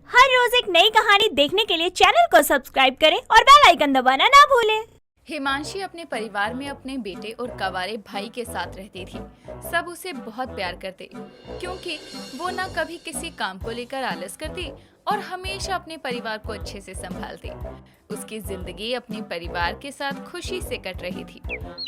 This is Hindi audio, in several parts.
हर रोज एक नई कहानी देखने के लिए चैनल को सब्सक्राइब करें और बेल आइकन दबाना ना भूलें। हिमांशी अपने परिवार में अपने बेटे और कवारे भाई के साथ रहती थी। सब उसे बहुत प्यार करते क्योंकि वो न कभी किसी काम को लेकर आलस करती और हमेशा अपने परिवार को अच्छे से संभालती। उसकी जिंदगी अपने परिवार के साथ खुशी से कट रही थी।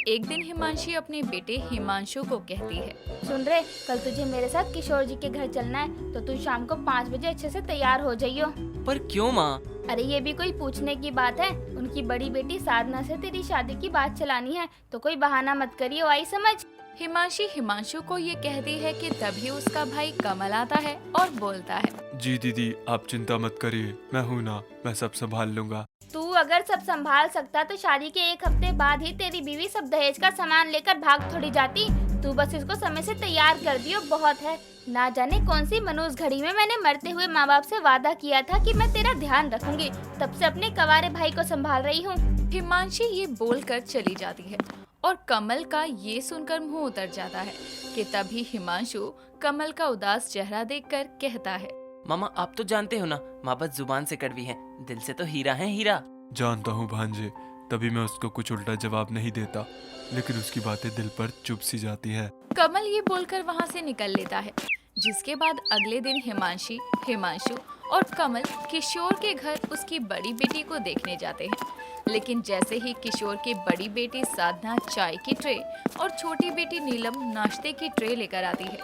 एक दिन हिमांशी अपने बेटे हिमांशु को कहती है, सुन रहे, कल तुझे मेरे साथ किशोर जी के घर चलना है, तो तू शाम को 5 बजे अच्छे से तैयार हो जाइयो। पर क्यों माँ? अरे ये भी कोई पूछने की बात है? उनकी बड़ी बेटी साधना से तेरी शादी की बात चलानी है, तो कोई बहाना मत करियो, आई समझ। हिमांशी हिमांशु को ये कहती है कि तभी उसका भाई कमल आता है और बोलता है, जी दीदी, आप चिंता मत करिए, मैं हूँ ना, मैं सब संभाल लूंगा। तू अगर सब संभाल सकता तो शादी के 1 हफ्ते बाद ही तेरी बीवी सब दहेज का सामान लेकर भाग थोड़ी जाती। तू बस इसको समय से तैयार कर दियो, बहुत है। ना जाने कौन सी मनूस घड़ी में मैंने मरते हुए माँ बाप से वादा किया था कि मैं तेरा ध्यान रखूंगी, तब से अपने कवारे भाई को संभाल रही हूँ। हिमांशी ये बोलकर चली जाती है और कमल का ये सुनकर मुंह उतर जाता है कि तभी हिमांशु कमल का उदास चेहरा देखकर कहता है, मामा आप तो जानते हो ना, माँ बस जुबान से कड़वी है, दिल से तो हीरा है हीरा। जानता हूँ भांजे, तभी मैं उसको कुछ उल्टा जवाब नहीं देता, लेकिन उसकी बातें दिल पर चुभ सी जाती है। कमल ये बोलकर वहाँ से निकल लेता है। जिसके बाद अगले दिन हिमांशी, हिमांशु और कमल किशोर के घर उसकी बड़ी बेटी को देखने जाते हैं। लेकिन जैसे ही किशोर की बड़ी बेटी साधना चाय की ट्रे और छोटी बेटी नीलम नाश्ते की ट्रे लेकर आती है,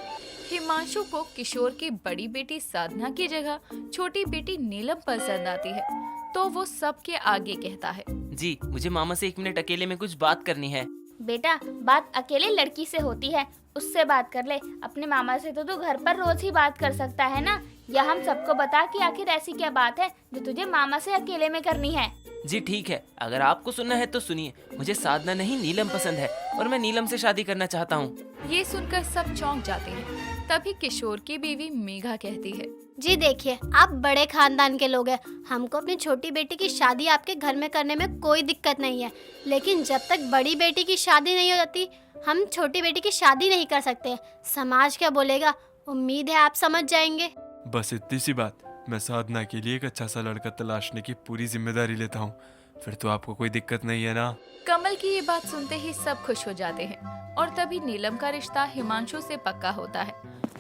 हिमांशु को किशोर की बड़ी बेटी साधना की जगह छोटी बेटी नीलम पसंद आती है, तो वो सबके आगे कहता है, जी मुझे मामा से 1 मिनट अकेले में कुछ बात करनी है। बेटा, बात अकेले लड़की से होती है, उससे बात कर ले। अपने मामा से तो तू घर पर रोज ही बात कर सकता है ना। या हम सबको बता कि आखिर ऐसी क्या बात है जो तुझे मामा से अकेले में करनी है। जी ठीक है, अगर आपको सुनना है तो सुनिए। मुझे साधना नहीं नीलम पसंद है और मैं नीलम से शादी करना चाहता हूँ। ये सुनकर सब चौंक जाते हैं। तभी किशोर की बीवी मेघा कहती है, जी देखिए, आप बड़े खानदान के लोग हैं, हमको अपनी छोटी बेटी की शादी आपके घर में करने में कोई दिक्कत नहीं है, लेकिन जब तक बड़ी बेटी की शादी नहीं हो जाती हम छोटी बेटी की शादी नहीं कर सकते। समाज क्या बोलेगा, उम्मीद है आप समझ जाएंगे। बस इतनी सी बात। मैं साधना के लिए एक अच्छा सा लड़का तलाशने की पूरी जिम्मेदारी लेता हूँ, फिर तो आपको कोई दिक्कत नहीं है ना। कमल की ये बात सुनते ही सब खुश हो जाते हैं और तभी नीलम का रिश्ता हिमांशु से पक्का होता है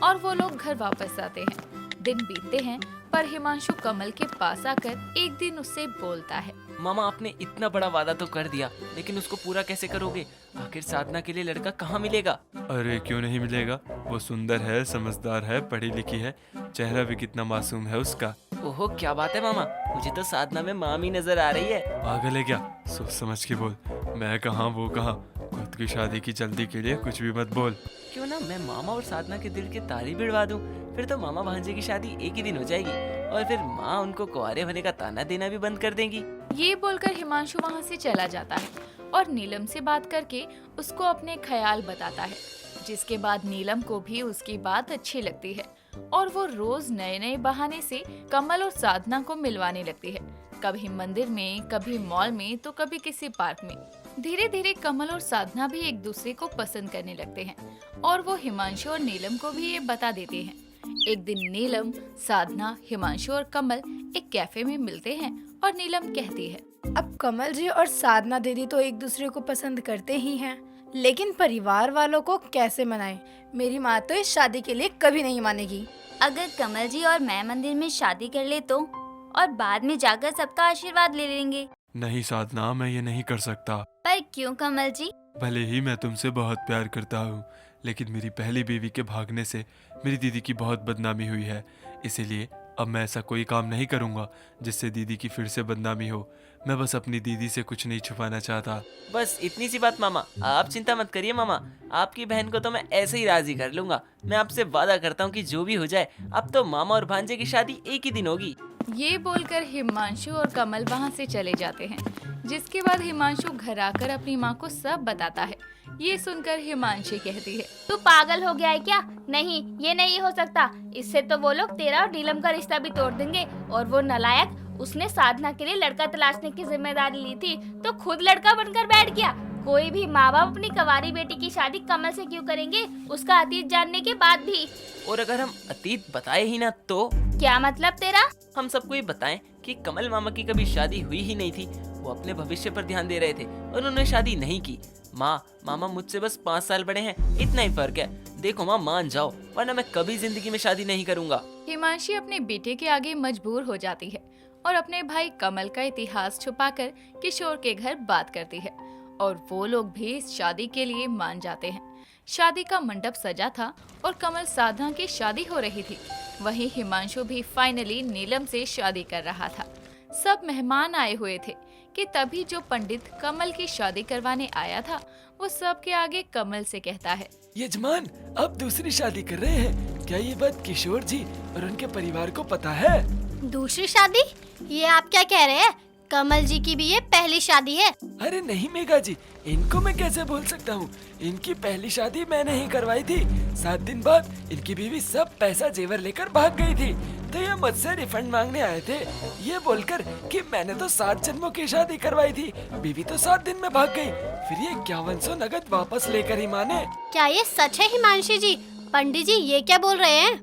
और वो लोग घर वापस आते हैं। दिन बीतते हैं पर हिमांशु कमल के पास आकर एक दिन उससे बोलता है, मामा आपने इतना बड़ा वादा तो कर दिया, लेकिन उसको पूरा कैसे करोगे? आखिर साधना के लिए लड़का कहाँ मिलेगा? अरे क्यों नहीं मिलेगा, वो सुंदर है, समझदार है, पढ़ी लिखी है, चेहरा भी कितना मासूम है उसका। ओहो क्या बात है मामा, मुझे तो साधना में मामी नजर आ रही है। पागल है क्या? सोच समझ के बोल, मैं कहाँ वो कहाँ। खुद की शादी की जल्दी के लिए कुछ भी मत बोल। क्यों ना मैं मामा और साधना के दिल के तारे भिड़वा दूं, फिर तो मामा भांजे की शादी एक ही दिन हो जाएगी और फिर माँ उनको कुंवारे होने का ताना देना भी बंद कर देंगी। ये बोलकर हिमांशु वहाँ से चला जाता है और नीलम से बात करके उसको अपने ख्याल बताता है। जिसके बाद नीलम को भी उसकी बात अच्छी लगती है और वो रोज नए नए बहाने से कमल और साधना को मिलवाने लगती है, कभी मंदिर में, कभी मॉल में, तो कभी किसी पार्क में। धीरे धीरे कमल और साधना भी एक दूसरे को पसंद करने लगते हैं और वो हिमांशु और नीलम को भी ये बता देते हैं। एक दिन नीलम, साधना, हिमांशु और कमल एक कैफे में मिलते हैं और नीलम कहती है, अब कमल जी और साधना दीदी तो एक दूसरे को पसंद करते ही हैं, लेकिन परिवार वालों को कैसे मनाएं? मेरी माँ तो इस शादी के लिए कभी नहीं मानेगी। अगर कमल जी और मैं मंदिर में शादी कर ले तो, और बाद में जाकर सबका आशीर्वाद ले लेंगे। नहीं साधना, मैं ये नहीं कर सकता। पर क्यों कमल जी? भले ही मैं तुमसे बहुत प्यार करता हूँ, लेकिन मेरी पहली बीवी के भागने से मेरी दीदी की बहुत बदनामी हुई है, इसीलिए अब मैं ऐसा कोई काम नहीं करूँगा जिससे दीदी की फिर से बदनामी हो। मैं बस अपनी दीदी से कुछ नहीं छुपाना चाहता। बस इतनी सी बात मामा, आप चिंता मत करिए मामा, आपकी बहन को तो मैं ऐसे ही राजी कर लूंगा। मैं आपसे वादा करता हूँ कि जो भी हो जाए, अब तो मामा और भांजे की शादी एक ही दिन होगी। ये बोलकर हिमांशु और कमल वहाँ से चले जाते हैं। जिसके बाद हिमांशु घर आकर अपनी माँ को सब बताता है। ये सुनकर हिमांशी कहती है, तू पागल हो गया है क्या? नहीं, ये नहीं हो सकता। इससे तो वो लोग तेरा और नीलम का रिश्ता भी तोड़ देंगे। और वो नालायक, उसने साधना के लिए लड़का तलाशने की जिम्मेदारी ली थी तो खुद लड़का बनकर बैठ गया। कोई भी माँ बाप अपनी कंवारी बेटी की शादी कमल से क्यों करेंगे, उसका अतीत जानने के बाद भी। और अगर हम अतीत बताए ही ना तो क्या मतलब तेरा? हम सबको ये बताएं कि कमल मामा की कभी शादी हुई ही नहीं थी। वो अपने भविष्य पर ध्यान दे रहे थे और उन्होंने शादी नहीं की। माँ, मामा मुझसे बस 5 साल बड़े हैं, इतना ही फर्क है। देखो माँ, मान जाओ, वरना मैं कभी जिंदगी में शादी नहीं करूँगा। हिमांशी अपने बेटे के आगे मजबूर हो जाती है और अपने भाई कमल का इतिहास छुपाकर किशोर के घर बात करती है और वो लोग भी इस शादी के लिए मान जाते हैं। शादी का मंडप सजा था और कमल साधना की शादी हो रही थी। वहीं हिमांशु भी फाइनली नीलम से शादी कर रहा था। सब मेहमान आए हुए थे कि तभी जो पंडित कमल की शादी करवाने आया था वो सबके आगे कमल से कहता है, यजमान, आप दूसरी शादी कर रहे हैं। क्या ये बात किशोर जी और उनके परिवार को पता है? दूसरी शादी? ये आप क्या कह रहे हैं? कमल जी की भी ये पहली शादी है। अरे नहीं मेघा जी, इनको मैं कैसे भूल सकता हूँ। इनकी पहली शादी मैंने ही करवाई थी। 7 दिन बाद इनकी बीवी सब पैसा जेवर लेकर भाग गई थी, तो ये मुझसे रिफंड मांगने आए थे, ये बोलकर कि मैंने तो 7 जन्मों की शादी करवाई थी, बीवी तो 7 दिन में भाग गई। फिर ये 5100 नगद वापस लेकर ही माने। क्या ये सच है हिमांशी जी? पंडित जी ये क्या बोल रहे हैं?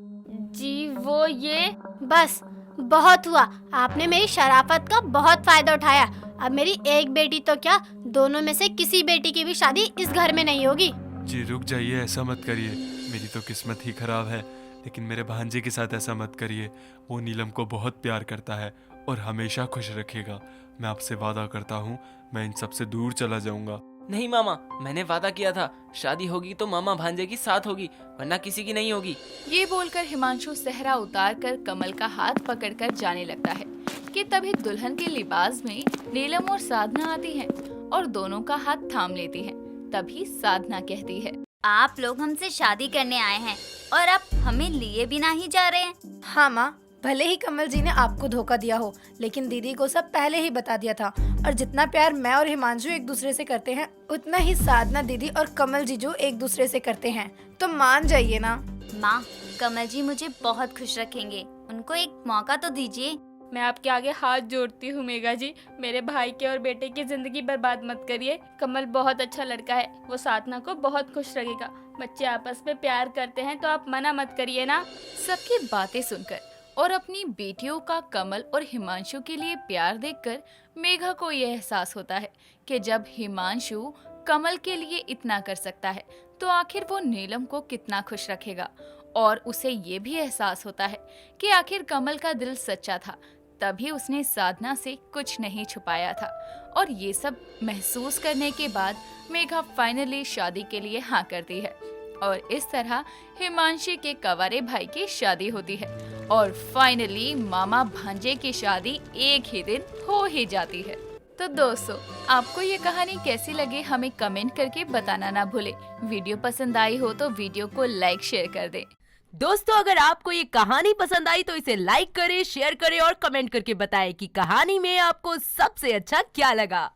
जी वो ये बस बहुत हुआ, आपने मेरी शराफत का बहुत फायदा उठाया। अब मेरी एक बेटी तो क्या, दोनों में से किसी बेटी की भी शादी इस घर में नहीं होगी। जी रुक जाइए, ऐसा मत करिए। मेरी तो किस्मत ही खराब है, लेकिन मेरे भांजे के साथ ऐसा मत करिए। वो नीलम को बहुत प्यार करता है और हमेशा खुश रखेगा। मैं आपसे वादा करता हूँ, मैं इन सब से दूर चला जाऊंगा। नहीं मामा, मैंने वादा किया था, शादी होगी तो मामा भांजे की साथ होगी, वरना किसी की नहीं होगी। ये बोलकर हिमांशु सहरा उतार कर कमल का हाथ पकड़कर जाने लगता है कि तभी दुल्हन के लिबास में नीलम और साधना आती हैं और दोनों का हाथ थाम लेती हैं। तभी साधना कहती है, आप लोग हमसे शादी करने आए हैं और आप हमें लिए बिना ही जा रहे हैं। हाँ माँ, भले ही कमल जी ने आपको धोखा दिया हो, लेकिन दीदी को सब पहले ही बता दिया था। और जितना प्यार मैं और हिमांशु एक दूसरे से करते हैं, उतना ही साधना दीदी और कमल जी जो एक दूसरे से करते हैं। तो मान जाइए ना। माँ, कमल जी मुझे बहुत खुश रखेंगे, उनको एक मौका तो दीजिए। मैं आपके आगे हाथ जोड़ती हूँ मेघा जी, मेरे भाई के और बेटे की जिंदगी बर्बाद मत करिए। कमल बहुत अच्छा लड़का है, वो साधना को बहुत खुश रखेगा। बच्चे आपस में प्यार करते हैं तो आप मना मत करिए ना। सबकी बातें सुनकर और अपनी बेटियों का कमल और हिमांशु के लिए प्यार देखकर मेघा को यह एहसास होता है कि जब हिमांशु कमल के लिए इतना कर सकता है तो आखिर वो नीलम को कितना खुश रखेगा। और उसे ये भी एहसास होता है कि आखिर कमल का दिल सच्चा था, तभी उसने साधना से कुछ नहीं छुपाया था। और ये सब महसूस करने के बाद मेघा फाइनली शादी के लिए हाँ करती है और इस तरह हिमांशी के कंवारे भाई की शादी होती है और फाइनली मामा भांजे की शादी एक ही दिन हो ही जाती है। तो दोस्तों, आपको ये कहानी कैसी लगी हमें कमेंट करके बताना ना भूले। वीडियो पसंद आई हो तो वीडियो को लाइक शेयर कर दें। दोस्तों, अगर आपको ये कहानी पसंद आई तो इसे लाइक करें, शेयर करें और कमेंट करके बताएं कि कहानी में आपको सबसे अच्छा क्या लगा।